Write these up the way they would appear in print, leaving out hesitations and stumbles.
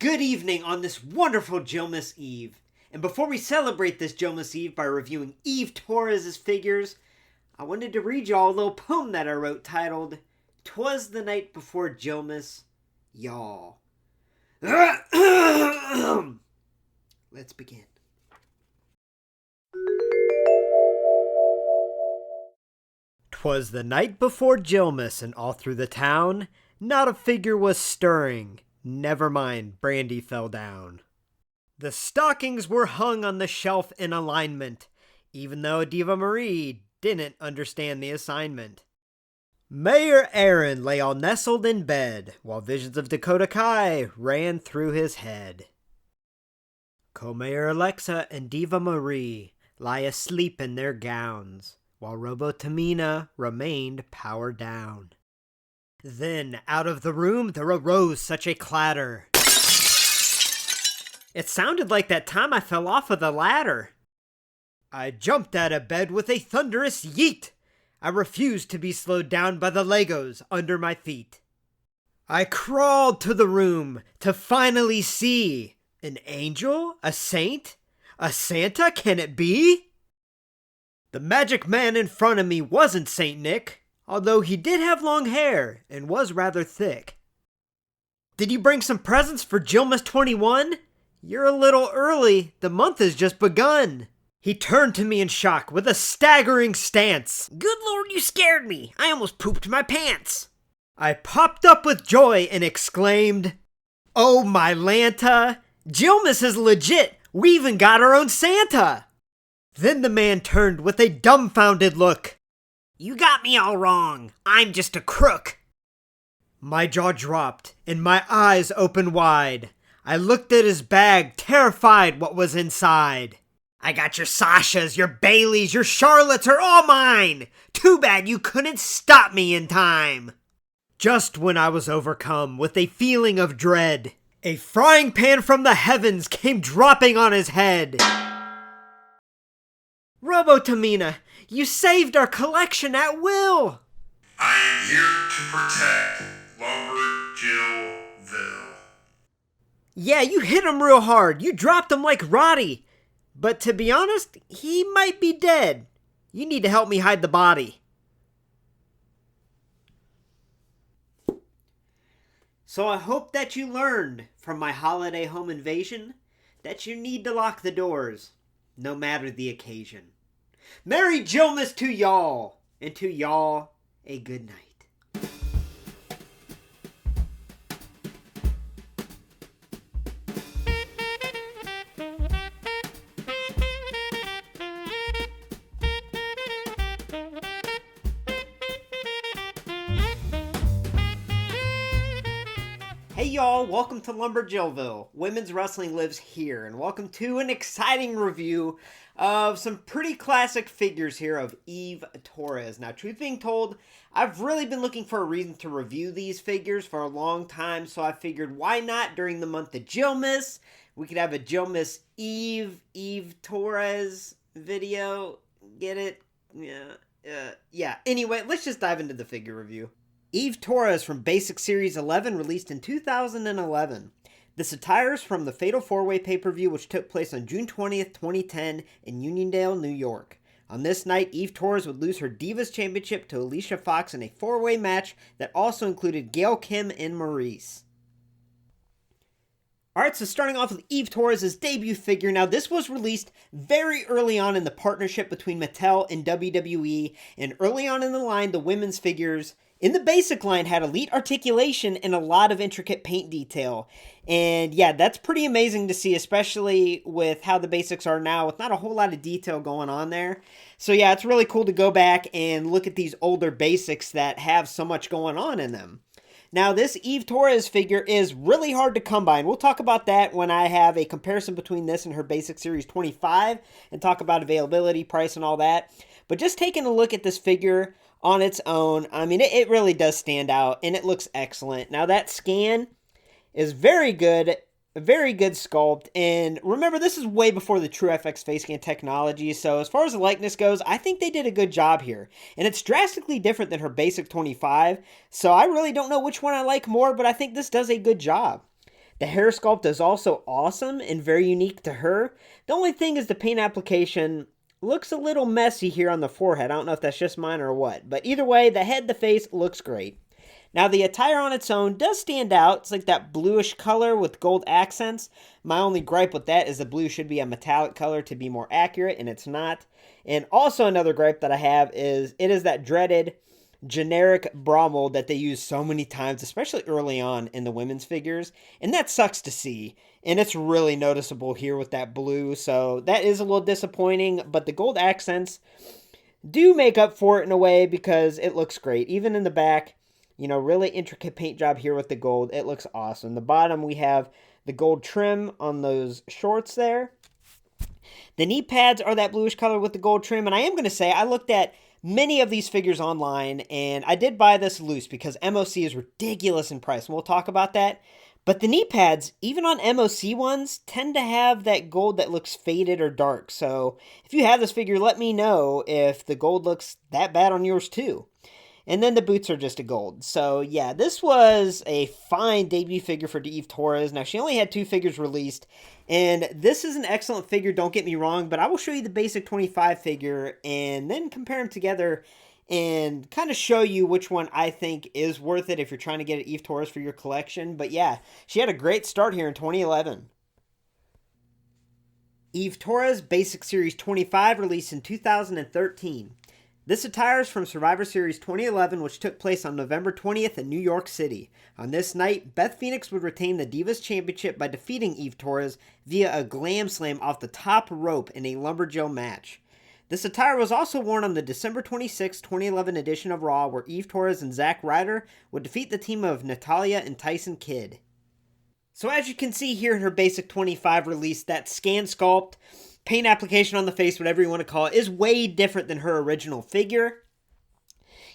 Good evening on this wonderful Jillmas Eve. And before we celebrate this Jillmas Eve by reviewing Eve Torres' figures, I wanted to read y'all a little poem that I wrote titled, "'Twas the Night Before Jillmas, Y'all." Let's begin. "'Twas the night before Jillmas, and all through the town, not a figure was stirring. Never mind, brandy fell down. The stockings were hung on the shelf in alignment, even though Diva Marie didn't understand the assignment. Mayor Aaron lay all nestled in bed, while visions of Dakota Kai ran through his head. Co-Mayor Alexa and Diva Marie lie asleep in their gowns, while Robo-Tamina remained power down. Then, out of the room, there arose such a clatter. It sounded like that time I fell off of the ladder. I jumped out of bed with a thunderous yeet. I refused to be slowed down by the Legos under my feet. I crawled to the room to finally see an angel, a saint, a Santa, can it be? The magic man in front of me wasn't Saint Nick, although he did have long hair and was rather thick. Did you bring some presents for Jillmas 21? You're a little early, the month has just begun. He turned to me in shock with a staggering stance. Good Lord, you scared me. I almost pooped my pants. I popped up with joy and exclaimed, Oh my Lanta, Jillmas is legit. We even got our own Santa. Then the man turned with a dumbfounded look. You got me all wrong. I'm just a crook. My jaw dropped and my eyes opened wide. I looked at his bag, terrified what was inside. I got your Sashas, your Baileys, your Charlottes are all mine. Too bad you couldn't stop me in time. Just when I was overcome with a feeling of dread, a frying pan from the heavens came dropping on his head. Robo-Tamina, you saved our collection at will. I am here to protect LumberJillville. Yeah, you hit him real hard. You dropped him like Roddy. But to be honest, he might be dead. You need to help me hide the body. So I hope that you learned from my holiday home invasion that you need to lock the doors, no matter the occasion. Merry Jillmas to y'all, and to y'all, a good night. Hey y'all, welcome to LumberJillville. Women's wrestling lives here, and welcome to an exciting review of some pretty classic figures here of Eve Torres. Now, truth being told, I've really been looking for a reason to review these figures for a long time, so I figured why not during the month of Jillmas? We could have a Jillmas Eve Torres video. Get it? Yeah. Anyway, let's just dive into the figure review. Eve Torres from Basic Series 11, released in 2011. This attire is from the Fatal 4-Way pay-per-view, which took place on June 20th, 2010 in Uniondale, New York. On this night, Eve Torres would lose her Divas Championship to Alicia Fox in a 4-way match that also included Gail Kim and Maurice. Alright, so starting off with Eve Torres' debut figure. Now, this was released very early on in the partnership between Mattel and WWE, and early on in the line, the women's figures in the basic line had elite articulation and a lot of intricate paint detail. And yeah, that's pretty amazing to see, especially with how the basics are now, with not a whole lot of detail going on there. So yeah, it's really cool to go back and look at these older basics that have so much going on in them. Now, this Eve Torres figure is really hard to come by, and we'll talk about that when I have a comparison between this and her Basic Series 25, and talk about availability, price, and all that. But just taking a look at this figure on its own, I mean, it really does stand out, and it looks excellent. Now, that scan is very good, a very good sculpt, and remember, this is way before the TrueFX face scan technology, so as far as the likeness goes, I think they did a good job here. And it's drastically different than her Basic 25, so I really don't know which one I like more, but I think this does a good job. The hair sculpt is also awesome and very unique to her. The only thing is the paint application looks a little messy here on the forehead. I don't know if that's just mine or what. But either way, the head, the face looks great. Now, the attire on its own does stand out. It's like that bluish color with gold accents. My only gripe with that is the blue should be a metallic color to be more accurate, and it's not. And also another gripe that I have is it is that dreaded generic bra mold that they use so many times, especially early on in the women's figures. And that sucks to see. And it's really noticeable here with that blue. So that is a little disappointing, but the gold accents do make up for it in a way because it looks great. Even in the back, you know, really intricate paint job here with the gold. It looks awesome. The bottom, we have the gold trim on those shorts there. The knee pads are that bluish color with the gold trim. And I am going to say, I looked at many of these figures online, and I did buy this loose because MOC is ridiculous in price. And we'll talk about that. But the knee pads, even on MOC ones, tend to have that gold that looks faded or dark. So if you have this figure, let me know if the gold looks that bad on yours too. And then the boots are just a gold. So yeah, this was a fine debut figure for Eve Torres. Now, she only had 2 figures released. And this is an excellent figure, don't get me wrong. But I will show you the basic 25 figure and then compare them together and kind of show you which one I think is worth it if you're trying to get an Eve Torres for your collection. But yeah, she had a great start here in 2011. Eve Torres Basic Series 25 released in 2013. This attire is from Survivor Series 2011, which took place on November 20th in New York City. On this night, Beth Phoenix would retain the Divas Championship by defeating Eve Torres via a glam slam off the top rope in a LumberJill match. This attire was also worn on the December 26, 2011 edition of Raw, where Eve Torres and Zack Ryder would defeat the team of Natalya and Tyson Kidd. So as you can see here in her Basic 25 release, that scan sculpt, paint application on the face, whatever you want to call it, is way different than her original figure.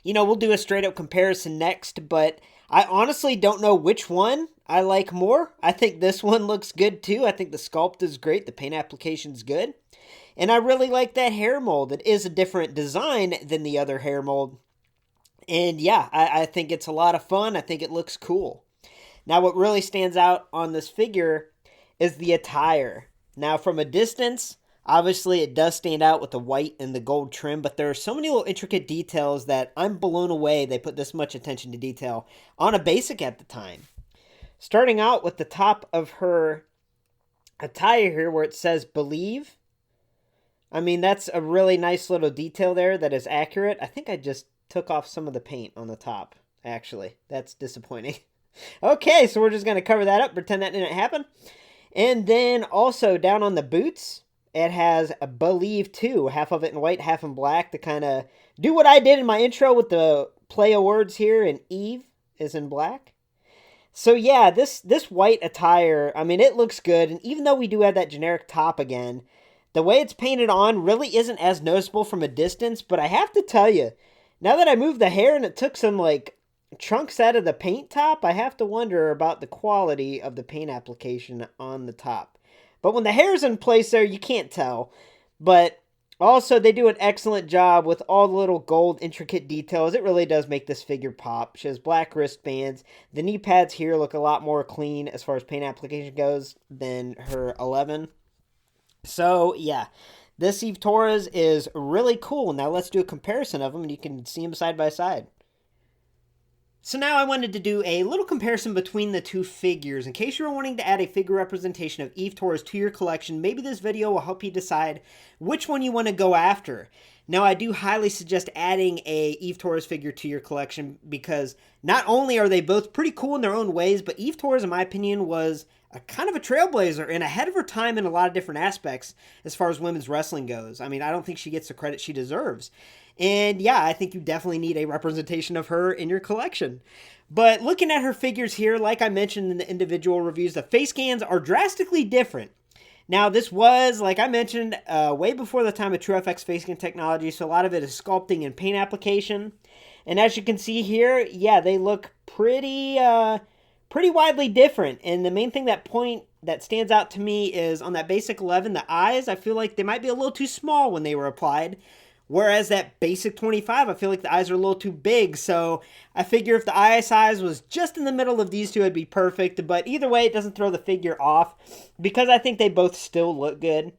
You know, we'll do a straight up comparison next, but I honestly don't know which one I like more. I think this one looks good too. I think the sculpt is great. The paint application's good. And I really like that hair mold. It is a different design than the other hair mold. And yeah, I think it's a lot of fun. I think it looks cool. Now, what really stands out on this figure is the attire. Now, from a distance, obviously it does stand out with the white and the gold trim, but there are so many little intricate details that I'm blown away they put this much attention to detail on a basic at the time. Starting out with the top of her attire here where it says Believe. I mean, that's a really nice little detail there that is accurate. I think I just took off some of the paint on the top, actually. That's disappointing. Okay, so we're just going to cover that up, pretend that didn't happen. And then also down on the boots, it has a Believe 2, half of it in white, half in black, to kind of do what I did in my intro with the play of words here, and Eve is in black. So yeah, this white attire, I mean, it looks good, and even though we do have that generic top again, the way it's painted on really isn't as noticeable from a distance, but I have to tell you, now that I moved the hair and it took some, like, chunks out of the paint top, I have to wonder about the quality of the paint application on the top. But when the hair's in place there, you can't tell. But also, they do an excellent job with all the little gold intricate details. It really does make this figure pop. She has black wristbands. The knee pads here look a lot more clean as far as paint application goes than her 11. So, yeah. This Eve Torres is really cool. Now, let's do a comparison of them, and you can see them side by side. So now I wanted to do a little comparison between the two figures. In case you're wanting to add a figure representation of Eve Torres to your collection, maybe this video will help you decide which one you want to go after. Now, I do highly suggest adding a Eve Torres figure to your collection because not only are they both pretty cool in their own ways, but Eve Torres, in my opinion, was a kind of a trailblazer and ahead of her time in a lot of different aspects as far as women's wrestling goes. I mean, I don't think she gets the credit she deserves. And yeah, I think you definitely need a representation of her in your collection. But looking at her figures here, like I mentioned in the individual reviews, the face scans are drastically different. Now, this was, like I mentioned, way before the time of TrueFX face scan technology, so a lot of it is sculpting and paint application. And as you can see here, yeah, they look pretty widely different. And the main thing that stands out to me is on that basic 11, the eyes, I feel like they might be a little too small when they were applied. Whereas that basic 25, I feel like the eyes are a little too big. So I figure if the eye size was just in the middle of these two, it'd be perfect. But either way, it doesn't throw the figure off because I think they both still look good.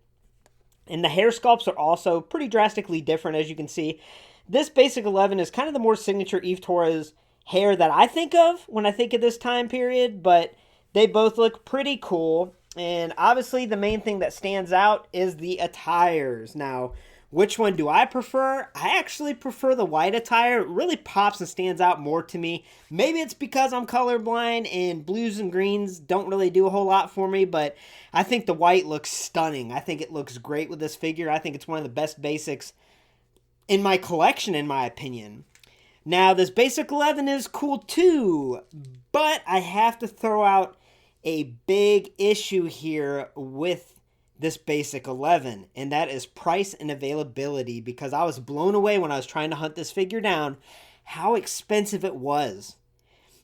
And the hair sculpts are also pretty drastically different, as you can see. This basic 11 is kind of the more signature Eve Torres hair that I think of when I think of this time period. But they both look pretty cool. And obviously, the main thing that stands out is the attires. Now, which one do I prefer? I actually prefer the white attire. It really pops and stands out more to me. Maybe it's because I'm colorblind and blues and greens don't really do a whole lot for me, but I think the white looks stunning. I think it looks great with this figure. I think it's one of the best basics in my collection, in my opinion. Now, this basic 11 is cool too, but I have to throw out a big issue here with this basic 11, and that is price and availability, because I was blown away when I was trying to hunt this figure down how expensive it was.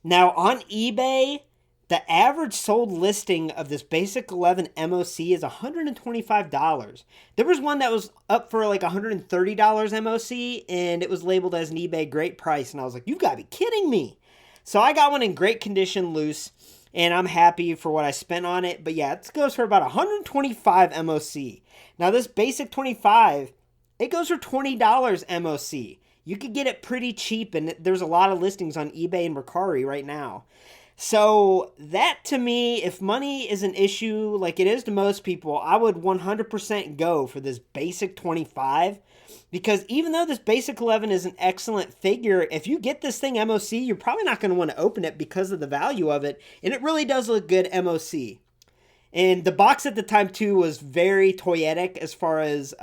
Now on eBay, the average sold listing of this basic 11 MOC is $125. There was one that was up for like $130 MOC, and it was labeled as an eBay great price, and I was like, you've got to be kidding me. So I got one in great condition loose, and I'm happy for what I spent on it. But yeah, it goes for about $125 MOC. Now this basic 25, it goes for $20 MOC. You could get it pretty cheap, and there's a lot of listings on eBay and Mercari right now. So that to me, if money is an issue like it is to most people, I would 100% go for this basic 25. Because even though this basic 11 is an excellent figure, if you get this thing MOC, you're probably not going to want to open it because of the value of it. And it really does look good MOC. And the box at the time, too, was very toyetic as far as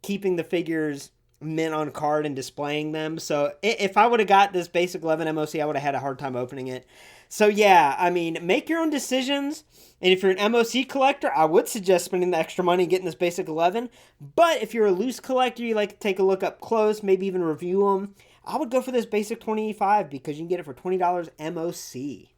keeping the figures mint on card and displaying them. So if I would have got this basic 11 MOC, I would have had a hard time opening it. So yeah, I mean, make your own decisions. And if you're an MOC collector, I would suggest spending the extra money getting this basic 11. But if you're a loose collector, you like to take a look up close, maybe even review them, I would go for this basic 25 because you can get it for $20 MOC.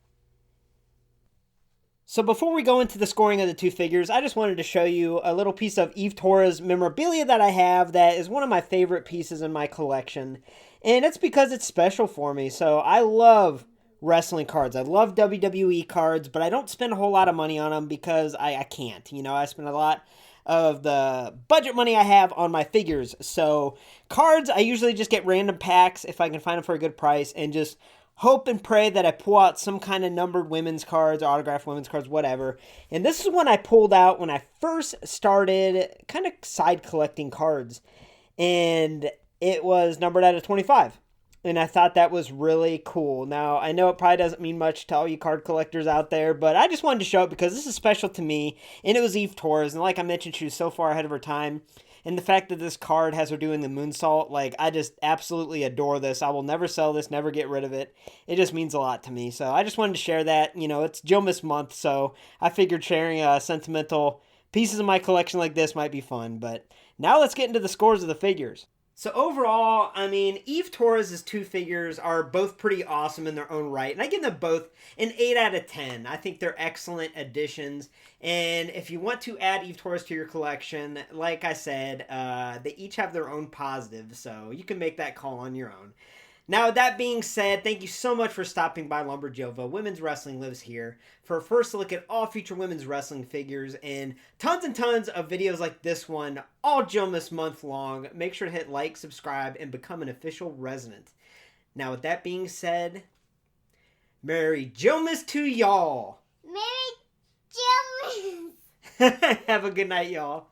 So before we go into the scoring of the two figures, I just wanted to show you a little piece of Eve Torres memorabilia that I have that is one of my favorite pieces in my collection. And it's because it's special for me. So I love wrestling cards. I love WWE cards, but I don't spend a whole lot of money on them because I can't. You know, I spend a lot of the budget money I have on my figures. So cards, I usually just get random packs if I can find them for a good price and just hope and pray that I pull out some kind of numbered women's cards or autographed women's cards, whatever. And this is one I pulled out when I first started kind of side collecting cards. And it was numbered out of 25. And I thought that was really cool. Now, I know it probably doesn't mean much to all you card collectors out there, but I just wanted to show it because this is special to me. And it was Eve Torres. And like I mentioned, she was so far ahead of her time. And the fact that this card has her doing the moonsault, like, I just absolutely adore this. I will never sell this, never get rid of it. It just means a lot to me. So I just wanted to share that. You know, it's Jillmas month, so I figured sharing sentimental pieces of my collection like this might be fun. But now let's get into the scores of the figures. So overall, I mean, Eve Torres' two figures are both pretty awesome in their own right. And I give them both an 8 out of 10. I think they're excellent additions. And if you want to add Eve Torres to your collection, like I said, they each have their own positives. So you can make that call on your own. Now, with that being said, thank you so much for stopping by LumberJillville. Women's Wrestling lives here for a first look at all future women's wrestling figures and tons of videos like this one, all Jillmas month long. Make sure to hit like, subscribe, and become an official resident. Now, with that being said, Merry Jillmas to y'all. Merry Jillmas. Have a good night, y'all.